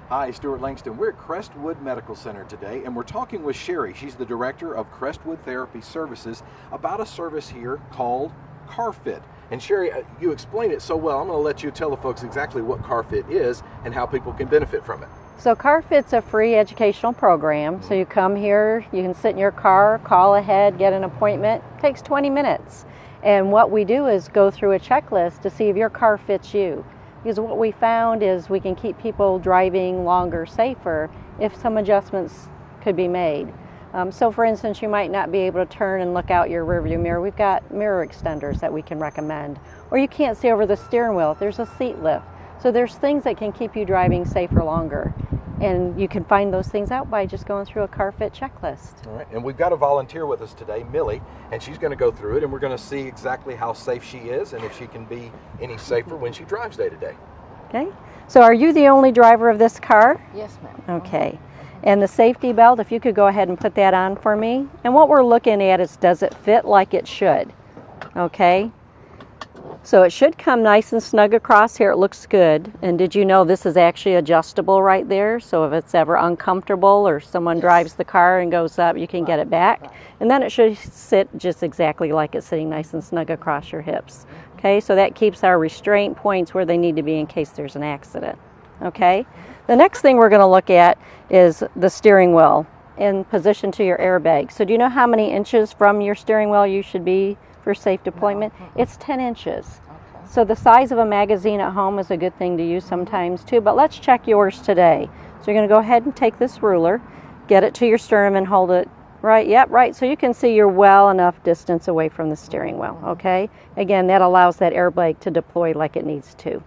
Hi, Stuart Langston. We're at Crestwood Medical Center today, and we're talking with Sherry. She's the director of Crestwood Therapy Services about a service here called CarFit. And Sherry, you explained it so well. I'm going to let you tell the folks exactly what CarFit is and how people can benefit from it. So CarFit's a free educational program. So you come here, you can sit in your car, call ahead, get an appointment. It takes 20 minutes. And what we do is go through a checklist to see if your car fits you. Because what we found is we can keep people driving longer, safer, if some adjustments could be made. So for instance, you might not be able to turn and look out your rearview mirror. We've got mirror extenders that we can recommend. Or you can't see over the steering wheel. There's a seat lift. So there's things that can keep you driving safer longer. And you can find those things out by just going through a CarFit checklist. All right, and we've got a volunteer with us today, Millie, and she's going to go through it, and we're going to see exactly how safe she is and if she can be any safer when she drives day to day. Okay, so are you the only driver of this car? Yes, ma'am. Okay, and the safety belt, if you could go ahead and put that on for me. And what we're looking at is, does it fit like it should? Okay. So it should come nice and snug across here. It looks good. And did you know this is actually adjustable right there? So if it's ever uncomfortable or someone drives the car and goes up, you can get it back. And then it should sit just exactly like it's sitting nice and snug across your hips. Okay, so that keeps our restraint points where they need to be in case there's an accident. Okay, the next thing we're going to look at is the steering wheel in position to your airbag. So do you know how many inches from your steering wheel you should be for safe deployment? It's 10 inches. So the size of a magazine at home is a good thing to use sometimes too, but let's check yours today. So you're going to go ahead and take this ruler, get it to your sternum and hold it right, yep, right, so you can see you're well enough distance away from the steering wheel, okay? Again, that allows that airbag to deploy like it needs to,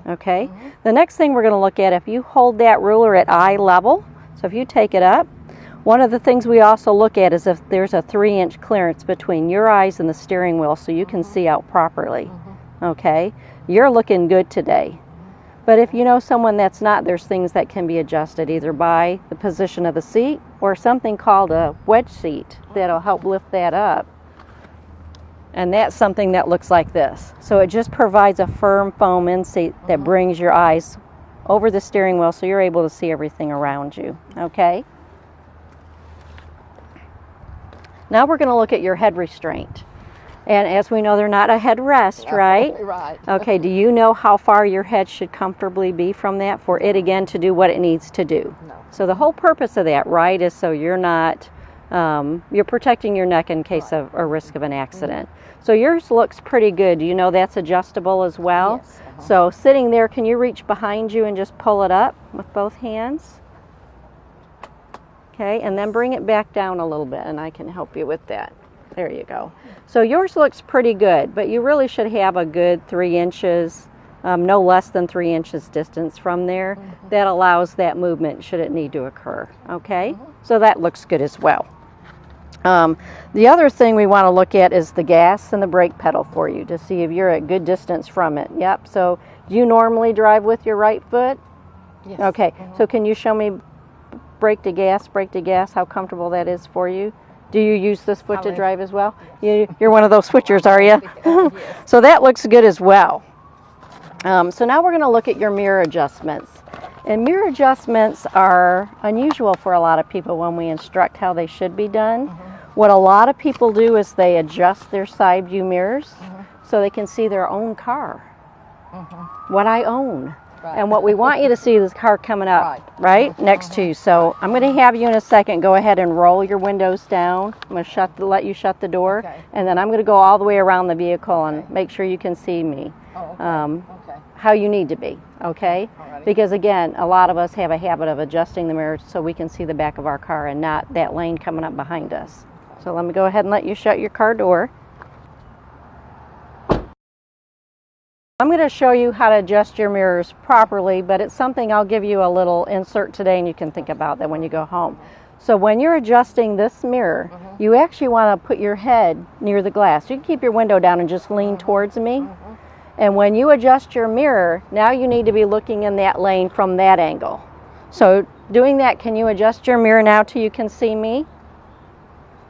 okay? The next thing we're going to look at, if you hold that ruler at eye level, so if you take it up, one of the things we also look at is if there's a 3-inch clearance between your eyes and the steering wheel so you can see out properly. Okay, you're looking good today. But if you know someone that's not, there's things that can be adjusted either by the position of the seat or something called a wedge seat that'll help lift that up. And that's something that looks like this. So it just provides a firm foam in seat that brings your eyes over the steering wheel so you're able to see everything around you. Okay. Now we're going to look at your head restraint. And as we know, they're not a headrest, right? Right. Okay, do you know how far your head should comfortably be from that for it, again, to do what it needs to do? No. So the whole purpose of that, right, is so you're not, you're protecting your neck in case of a risk of an accident. So yours looks pretty good. Do you know that's adjustable as well? Yes. So sitting there, can you reach behind you and just pull it up with both hands? Okay, and then bring it back down a little bit, and I can help you with that. There you go. So yours looks pretty good, but you really should have a good 3 inches, no less than 3 inches distance from there. That allows that movement should it need to occur. Okay, so that looks good as well. The other thing we want to look at is the gas and the brake pedal for you to see if you're at good distance from it. Yep, so do you normally drive with your right foot? Yes. Okay, so can you show me brake to gas, how comfortable that is for you? Do you use this foot to drive as well? You're one of those switchers, are you? Yes. So that looks good as well. So now we're going to look at your mirror adjustments. And mirror adjustments are unusual for a lot of people when we instruct how they should be done. What a lot of people do is they adjust their side view mirrors so they can see their own car, what I own. Right. And what we want you to see is the car coming up, right, next to you. So I'm going to have you in a second go ahead and roll your windows down. I'm going to let you shut the door, and then I'm going to go all the way around the vehicle and make sure you can see me how you need to be, okay? Because again, a lot of us have a habit of adjusting the mirror so we can see the back of our car and not that lane coming up behind us. So let me go ahead and let you shut your car door. I'm going to show you how to adjust your mirrors properly, but it's something I'll give you a little insert today and you can think about that when you go home. So when you're adjusting this mirror, you actually want to put your head near the glass. You can keep your window down and just lean towards me. And when you adjust your mirror, now you need to be looking in that lane from that angle. So doing that, can you adjust your mirror now till you can see me?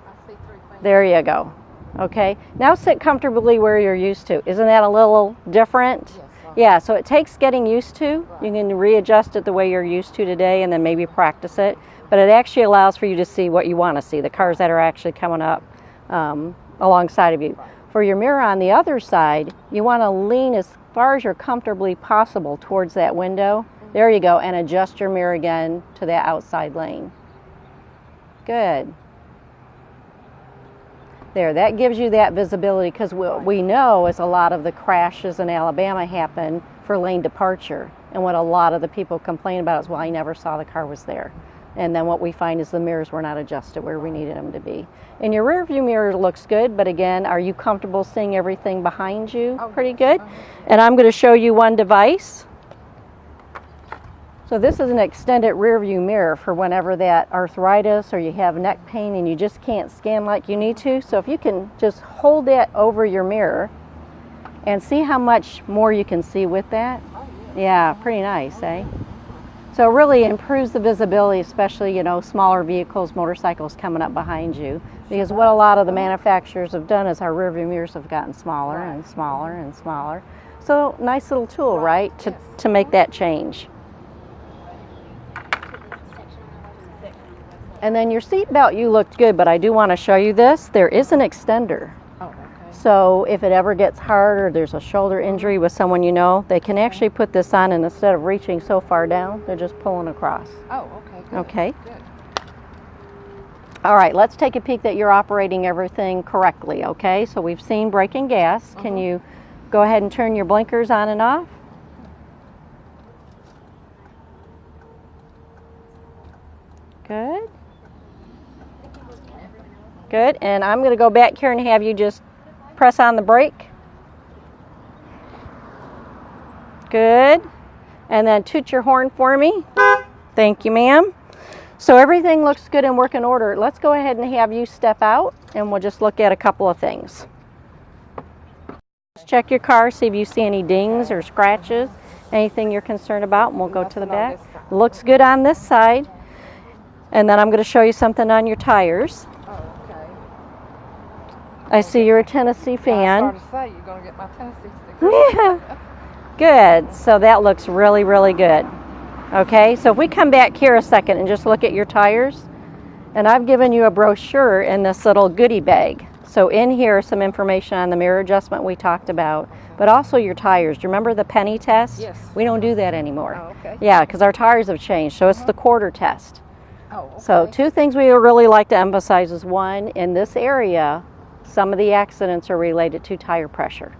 I see 3 fingers. There you go. Okay, now sit comfortably where you're used to. Isn't that a little different? Yes. Yeah, so it takes getting used to. You can readjust it the way you're used to today and then maybe practice it. But it actually allows for you to see what you want to see, the cars that are actually coming up alongside of you. For your mirror on the other side, you want to lean as far as you're comfortably possible towards that window. There you go, and adjust your mirror again to that outside lane. Good. There, that gives you that visibility, because what we know is a lot of the crashes in Alabama happen for lane departure. And what a lot of the people complain about is, well, I never saw the car was there. And then what we find is the mirrors were not adjusted where we needed them to be. And your rear view mirror looks good, but again, are you comfortable seeing everything behind you? Pretty good. And I'm going to show you one device. So this is an extended rear view mirror for whenever that arthritis or you have neck pain and you just can't scan like you need to. So if you can just hold that over your mirror and see how much more you can see with that. Yeah, pretty nice, eh? So it really improves the visibility, especially, you know, smaller vehicles, motorcycles coming up behind you. Because what a lot of the manufacturers have done is our rear view mirrors have gotten smaller and smaller and smaller. So nice little tool, right, to make that change. And then your seat belt, you looked good, but I do want to show you this. There is an extender. Oh, okay. So if it ever gets hard or there's a shoulder injury with someone you know, they can actually put this on, and instead of reaching so far down, they're just pulling across. Oh, okay. Good. Okay. Good. All right, let's take a peek that you're operating everything correctly, okay? So we've seen brake and gas. Can you go ahead and turn your blinkers on and off? Good. Good, and I'm going to go back here and have you just press on the brake. Good. And then toot your horn for me. Thank you, ma'am. So everything looks good and work in order. Let's go ahead and have you step out, and we'll just look at a couple of things. Check your car, see if you see any dings or scratches, anything you're concerned about, and we'll go to the back. Looks good on this side. And then I'm going to show you something on your tires. I see you're a Tennessee fan. I was starting to say, you're going to get my Tennessee sticker. Yeah. Good. So that looks really, really good. Okay, so if we come back here a second and just look at your tires, and I've given you a brochure in this little goodie bag. So in here is some information on the mirror adjustment we talked about, but also your tires. Do you remember the penny test? Yes. We don't do that anymore. Oh, okay. Yeah, because our tires have changed. So it's the quarter test. Oh, okay. So two things we really like to emphasize is, one, in this area, some of the accidents are related to tire pressure,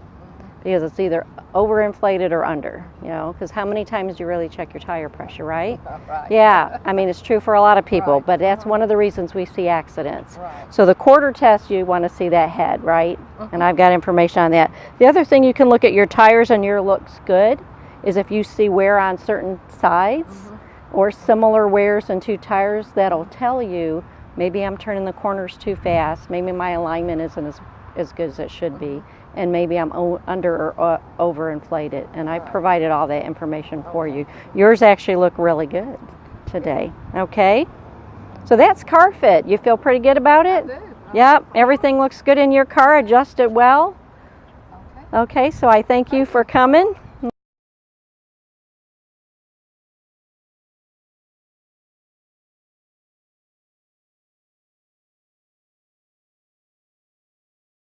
because it's either overinflated or under, you know, because how many times do you really check your tire pressure, right? Right. Yeah, I mean, it's true for a lot of people, Right. but that's one of the reasons we see accidents. Right. So the quarter test, you want to see that head, right? And I've got information on that. The other thing you can look at your tires and your looks good is if you see wear on certain sides or similar wears in two tires, that'll tell you maybe I'm turning the corners too fast, maybe my alignment isn't as good as it should be, and maybe I'm under or overinflated. And I provided all that information for you. Yours actually look really good today. Okay? So that's CarFit. You feel pretty good about it? I do. Yep. Everything looks good in your car, adjusted well. Okay, so I thank you for coming.